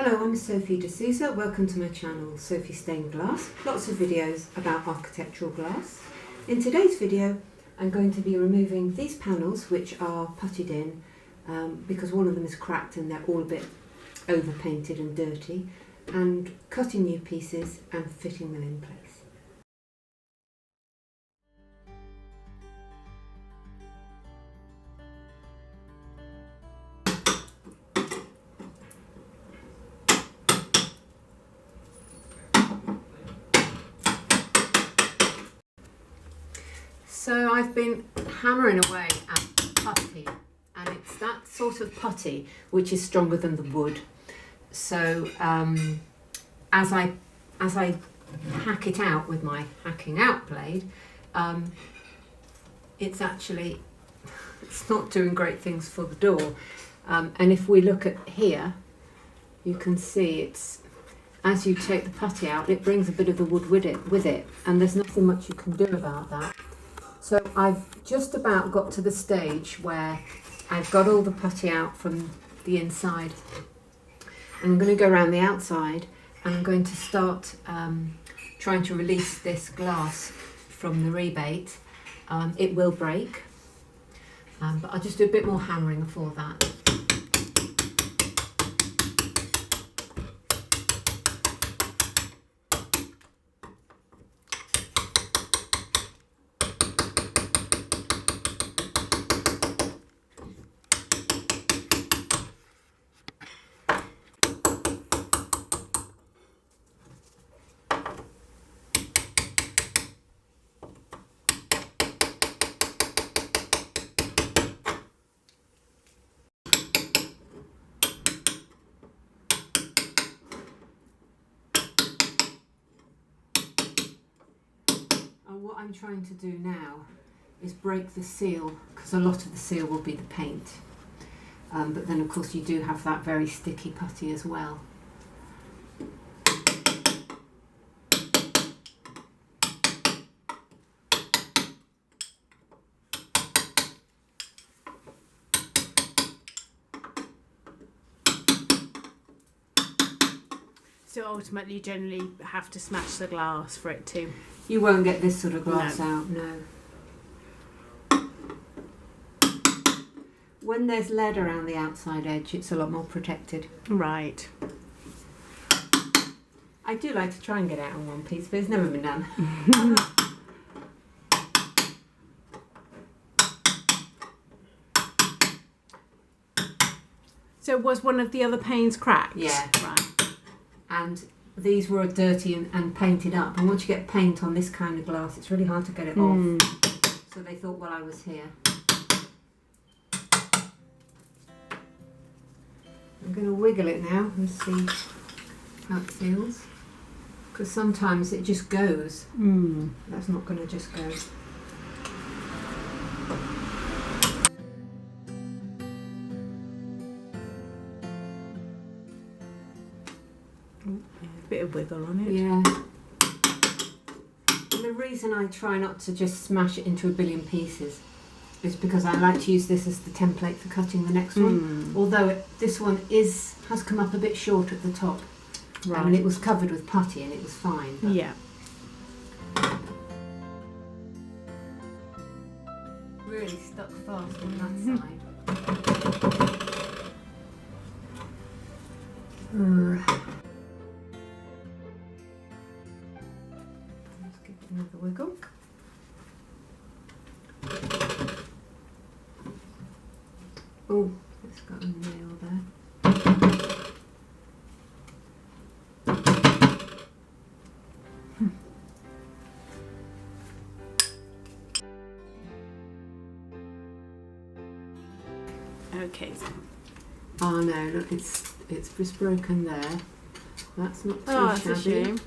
Hello, I'm Sophie D'Souza. Welcome to my channel, Sophie Stained Glass. Lots of videos about architectural glass. In today's video, I'm going to be removing these panels, which are puttied in because one of them is cracked and they're all a bit over-painted and dirty, and cutting new pieces and fitting them in place. So I've been hammering away at putty, and it's that sort of putty which is stronger than the wood. So as I hack it out with my hacking out blade, it's not doing great things for the door. And if we look at here, you can see it's, as you take the putty out, it brings a bit of the wood with it, and there's nothing much you can do about that. So I've just about got to the stage where I've got all the putty out from the inside. And I'm going to go around the outside, and I'm going to start trying to release this glass from the rebate. It will break, but I'll just do a bit more hammering for that. What I'm trying to do now is break the seal, because a lot of the seal will be the paint, but then of course you do have that very sticky putty as well. So ultimately you generally have to smash the glass for it to... You won't get this sort of glass out, no. When there's lead around the outside edge, it's a lot more protected. Right. I do like to try and get it out in one piece, but it's never been done. So was one of the other panes cracked? Yeah. Right. And these were dirty and painted up, and once you get paint on this kind of glass, it's really hard to get it off. So they thought, well, I was here. I'm going to wiggle it now and see how it feels, because sometimes it just goes. That's not going to just go. A bit of wiggle on it. Yeah. And the reason I try not to just smash it into a billion pieces is because I like to use this as the template for cutting the next one. Although this one has come up a bit short at the top. Right. And it was covered with putty and it was fine. Yeah. Really stuck fast on that side. Let's give it another wiggle. Oh, it's got a nail there. Okay. Oh no, look, it's just broken there. That's not too that's shabby. a shame.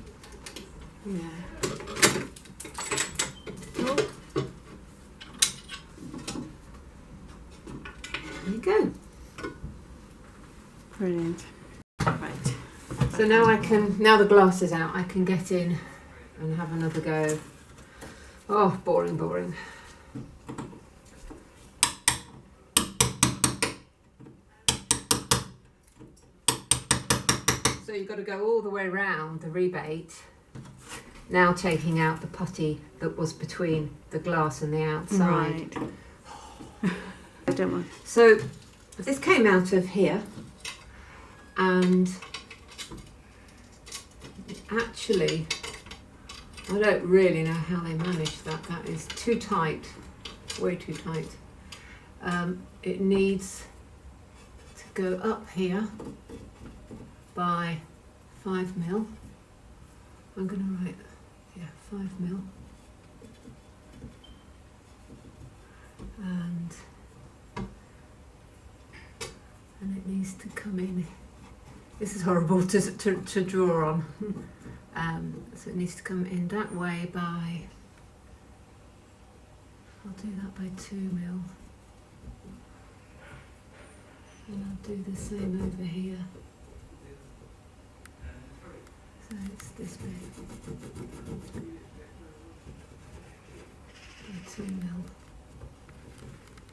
Yeah. Oh. There you go. Brilliant. Right. So now now the glass is out, I can get in and have another go. Oh, boring, boring. So you've got to go all the way around the rebate. Now taking out the putty that was between the glass and the outside. Right. I don't want. So this came out of here, and actually I don't really know how they managed that. That is too tight, way too tight. It needs to go up here by 5 mil. I'm going to write, 5 mil. And it needs to come in. This is horrible to draw on. So it needs to come in that way by, I'll do that by 2 mil. And I'll do the same over here. So it's this big. By 2 mil.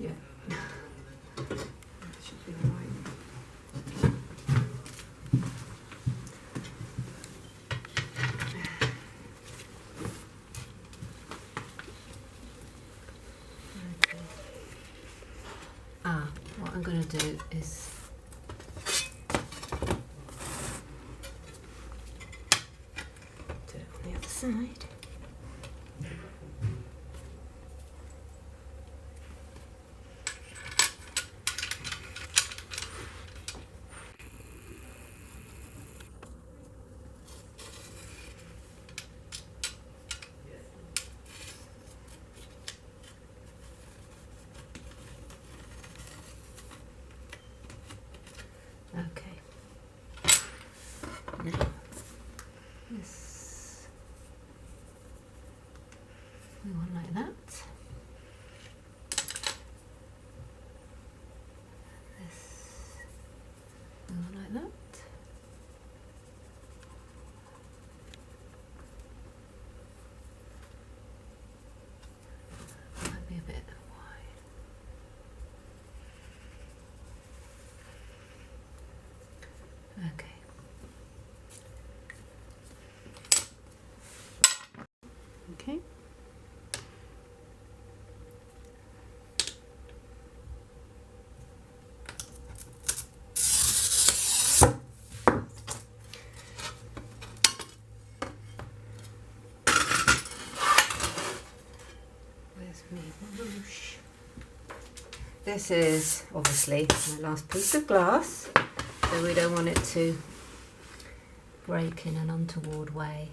Yeah. That should be all right. What I'm going to do is do it on the other side. Okay. Now, this we want like that. This we want like that. Might be a bit wide. Okay. Okay. Where's my whoosh? This is obviously my last piece of glass, so we don't want it to break in an untoward way.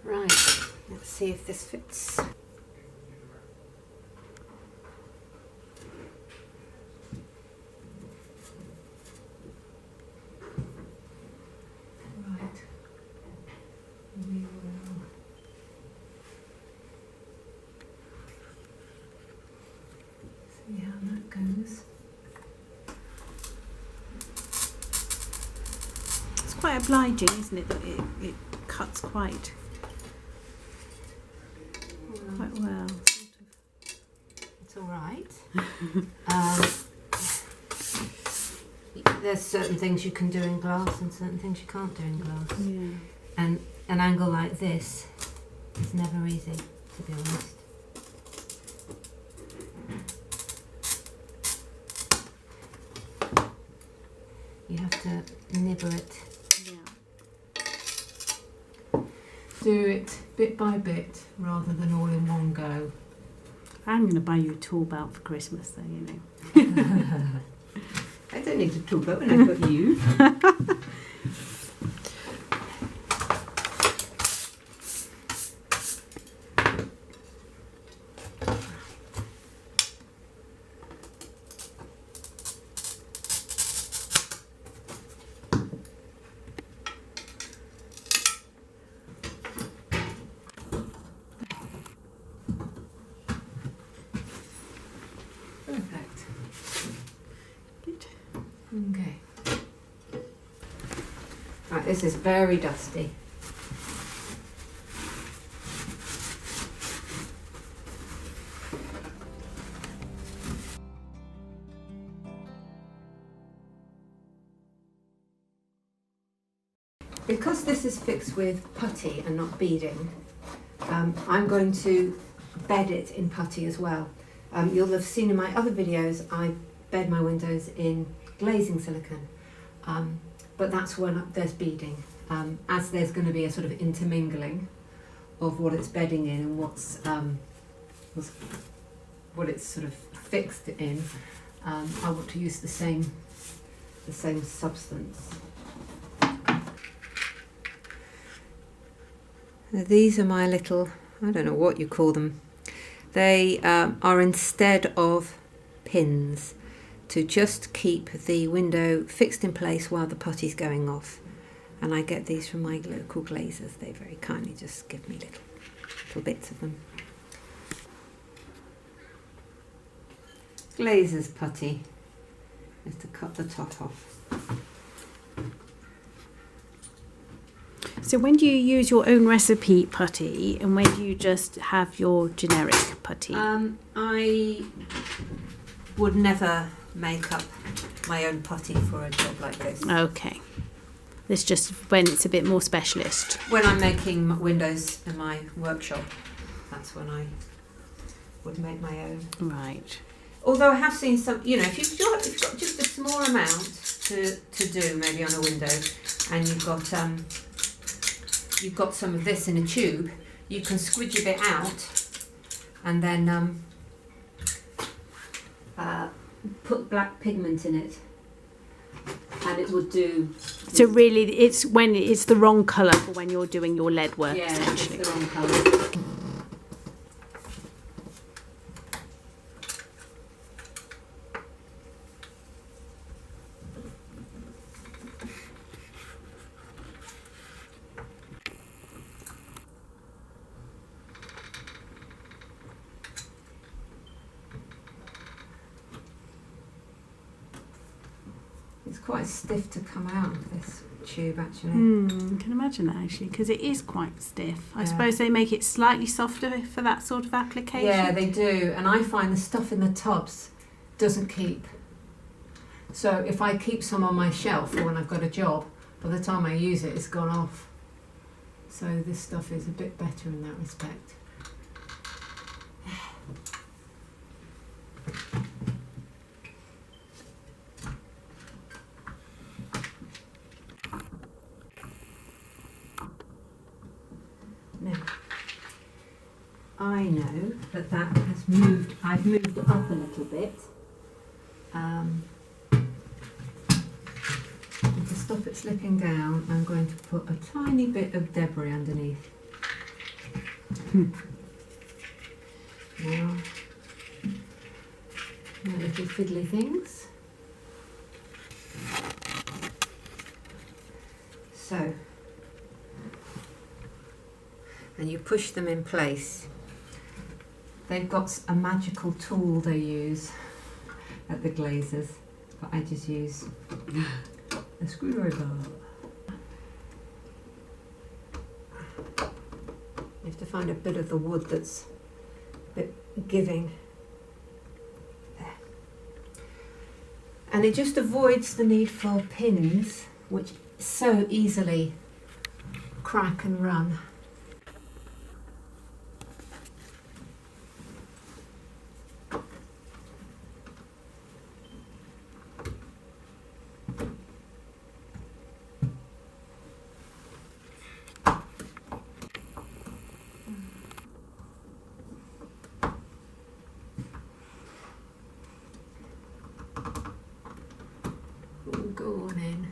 Right, let's see if this fits. Right, we will see how that goes. It's quite obliging, isn't it? That it cuts quite well. It's all right. There's certain things you can do in glass and certain things you can't do in glass. Yeah. And an angle like this is never easy, to be honest. You have to nibble it. Yeah. Do it bit by bit rather than all in one go. I'm going to buy you a tool belt for Christmas, though, you know. I don't need a tool belt when I've got you. Right, this is very dusty. Because this is fixed with putty and not beading, I'm going to bed it in putty as well. You'll have seen in my other videos I bed my windows in glazing silicone, but that's when there's beading, as there's going to be a sort of intermingling of what it's bedding in and what it's sort of fixed in. I want to use the same substance. These are my little, I don't know what you call them. They are instead of pins to just keep the window fixed in place while the putty's going off. And I get these from my local glazers. They very kindly just give me little bits of them. Glazer's putty is to cut the top off. So when do you use your own recipe putty and when do you just have your generic putty? I would never make up my own putty for a job like this. Okay. It's just when it's a bit more specialist. When I'm making windows in my workshop, that's when I would make my own. Right. Although I have seen some, you know, if you've got just a small amount to do maybe on a window, and you've got some of this in a tube, you can squidge a bit out and then put black pigment in it, and it would do. So really, it's when it's the wrong colour for when you're doing your lead work. Yeah, essentially. it's the wrong colour. It's quite stiff to come out of this tube, actually. I can imagine that actually, because it is quite stiff. I suppose they make it slightly softer for that sort of application. Yeah, they do, and I find the stuff in the tubs doesn't keep. So if I keep some on my shelf or when I've got a job, by the time I use it, it's gone off. So this stuff is a bit better in that respect. Now, I know that has moved, I've moved it up a little bit. And to stop it slipping down, I'm going to put a tiny bit of debris underneath. Now, my little fiddly things. So, and you push them in place. They've got a magical tool they use at the glazers, but I just use a screwdriver. You have to find a bit of the wood that's a bit giving. There. And it just avoids the need for pins, which so easily crack and run. Go on in.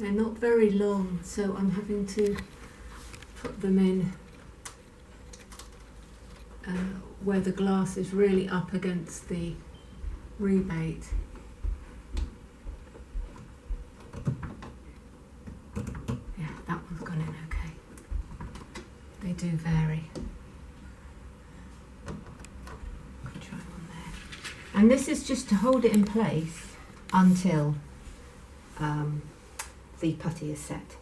They're not very long, so I'm having to put them in where the glass is really up against the rebate. Yeah, that one's gone in okay. They do vary. Could try one there. And this is just to hold it in place until the putty is set.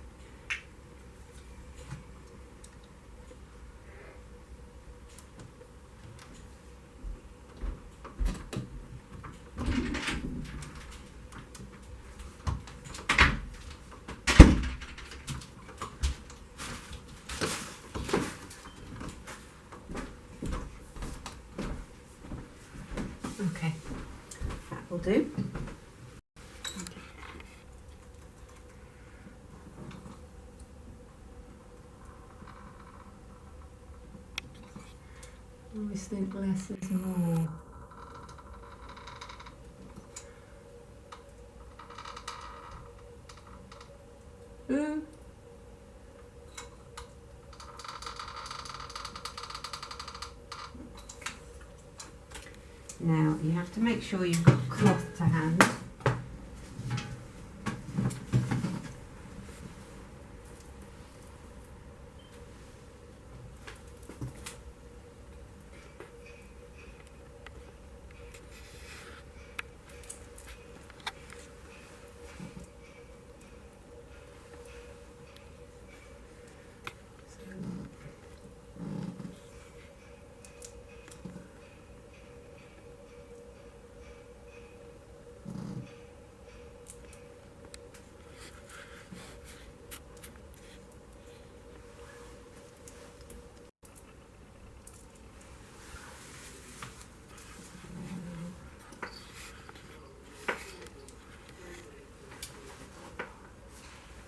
Okay, that will do. I always think less is more. Ooh. Now you have to make sure you've got cloth to hand.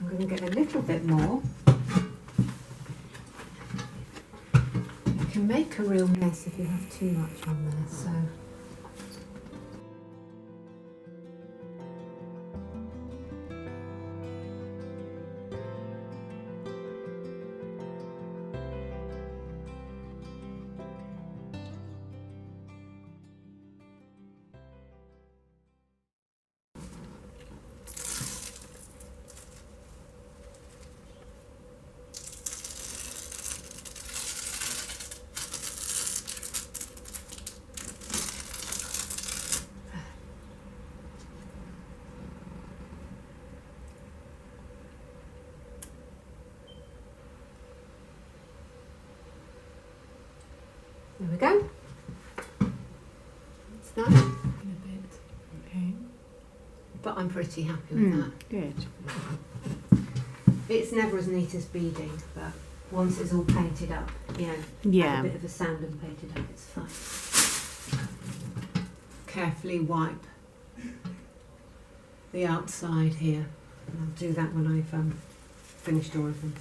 I'm going to get a little bit more. You can make a real mess if you have too much on there, so. There we go. That's that. A bit. Okay. But I'm pretty happy with that. Good. It's never as neat as beading, but once it's all painted up, you know, Yeah. add a bit of a sand and paint it up, it's fine. Carefully wipe the outside here. And I'll do that when I've finished all of them.